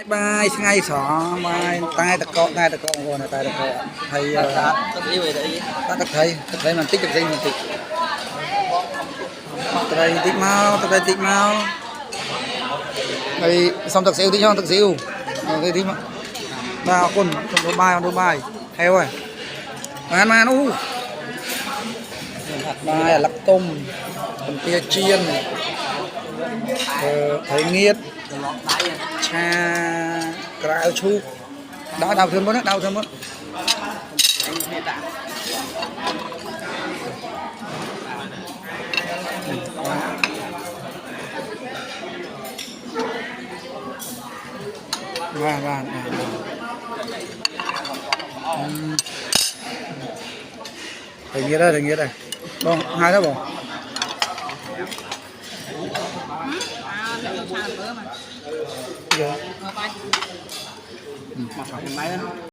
bài ngày xỏ mai tay ta con rồi này tay ta con thầy ta thầy mình tích được gì mình tích thầy tích mau thầy xong thực siêu tí cho thực siêu cái tí mà ba con đôi bài theo rồi mà nó bài lắc tôm còn tia chiên thầy nghiệt cha cào chu đào thêm bớt và thầy nghĩa đây bon hai đó bon